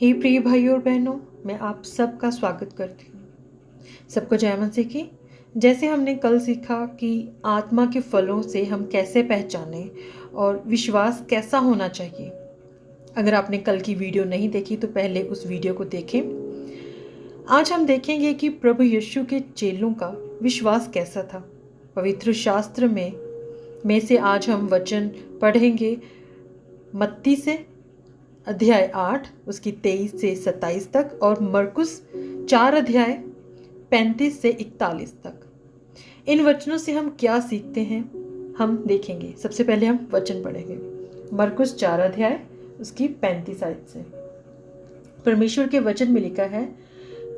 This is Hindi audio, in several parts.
हे प्रिय भाइयों और बहनों, मैं आप सबका स्वागत करती हूँ। सबको जय मसीह की। जैसे हमने कल सीखा कि आत्मा के फलों से हम कैसे पहचानें और विश्वास कैसा होना चाहिए। अगर आपने कल की वीडियो नहीं देखी तो पहले उस वीडियो को देखें। आज हम देखेंगे कि प्रभु यीशु के चेलों का विश्वास कैसा था। पवित्र शास्त्र में से आज हम वचन पढ़ेंगे मत्ती से अध्याय 8 उसकी 23 से 27 तक और मरकुस 4 अध्याय 35 से 41 तक। इन वचनों से हम क्या सीखते हैं हम देखेंगे। सबसे पहले हम वचन पढ़ेंगे मरकुस 4 अध्याय उसकी 35 आयत से। परमेश्वर के वचन में लिखा है,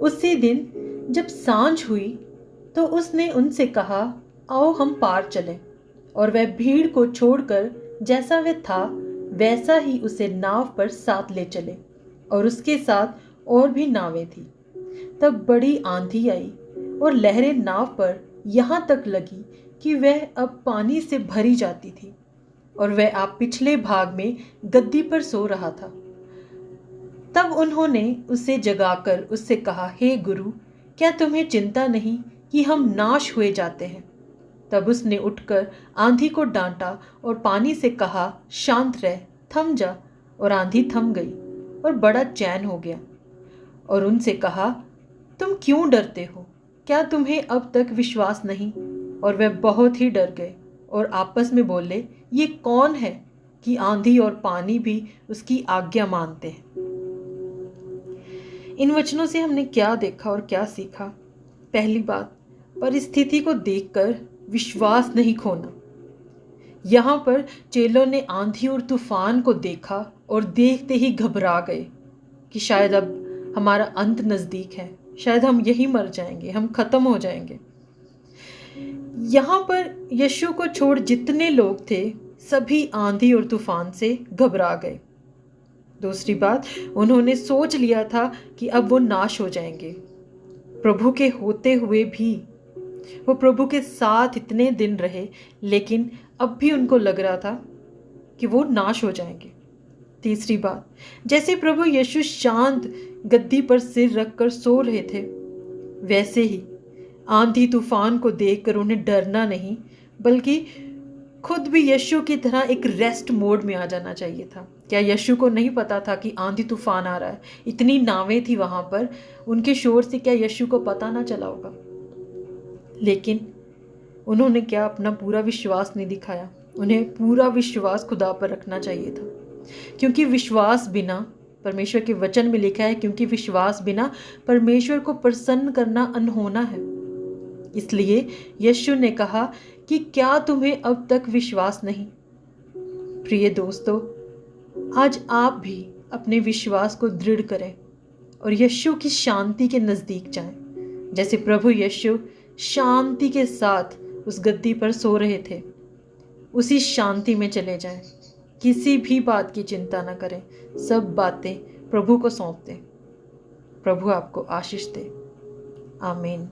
उसी दिन जब सांझ हुई तो उसने उनसे कहा, आओ हम पार चलें। और वह भीड़ को छोड़कर जैसा वह था वैसा ही उसे नाव पर साथ ले चले, और उसके साथ और भी नावें थी। तब बड़ी आंधी आई और लहरें नाव पर यहाँ तक लगी कि वह अब पानी से भरी जाती थी, और वह आप पिछले भाग में गद्दी पर सो रहा था। तब उन्होंने उसे जगाकर उससे कहा, हे गुरु, क्या तुम्हें चिंता नहीं कि हम नाश हुए जाते हैं? तब उसने उठकर आंधी को डांटा और पानी से कहा, शांत रह, थम जा। और आंधी थम गई और बड़ा चैन हो गया। और उनसे कहा, तुम क्यों डरते हो? क्या तुम्हें अब तक विश्वास नहीं? और वे बहुत ही डर गए और आपस में बोले, ये कौन है कि आंधी और पानी भी उसकी आज्ञा मानते हैं? इन वचनों से हमने क्या देखा और क्या सीखा? पहली बात, परिस्थिति को देखकर विश्वास नहीं खोना। यहाँ पर चेलों ने आंधी और तूफान को देखा और देखते ही घबरा गए कि शायद अब हमारा अंत नज़दीक है, शायद हम यही मर जाएंगे, हम खत्म हो जाएंगे। यहाँ पर यीशु को छोड़ जितने लोग थे सभी आंधी और तूफान से घबरा गए। दूसरी बात, उन्होंने सोच लिया था कि अब वो नाश हो जाएंगे। प्रभु के होते हुए भी वो प्रभु के साथ इतने दिन रहे, लेकिन अब भी उनको लग रहा था कि वो नाश हो जाएंगे। तीसरी बात, जैसे प्रभु यीशु शांत गद्दी पर सिर रखकर सो रहे थे, वैसे ही आंधी तूफान को देखकर उन्हें डरना नहीं, बल्कि खुद भी यीशु की तरह एक रेस्ट मोड में आ जाना चाहिए था। क्या यीशु को नहीं पता था कि आंधी तूफान आ रहा है? इतनी नावें थी वहां पर, उनके शोर से क्या यीशु को पता ना चला होगा? लेकिन उन्होंने क्या अपना पूरा विश्वास नहीं दिखाया? उन्हें पूरा विश्वास खुदा पर रखना चाहिए था, क्योंकि विश्वास बिना, परमेश्वर के वचन में लिखा है, क्योंकि विश्वास बिना परमेश्वर को प्रसन्न करना अनहोना है। इसलिए यीशु ने कहा कि क्या तुम्हें अब तक विश्वास नहीं? प्रिय दोस्तों, आज आप भी अपने विश्वास को दृढ़ करें और यीशु की शांति के नज़दीक जाएं। जैसे प्रभु यीशु शांति के साथ उस गद्दी पर सो रहे थे, उसी शांति में चले जाएं। किसी भी बात की चिंता न करें, सब बातें प्रभु को सौंप दें। प्रभु आपको आशीष दे। आमीन।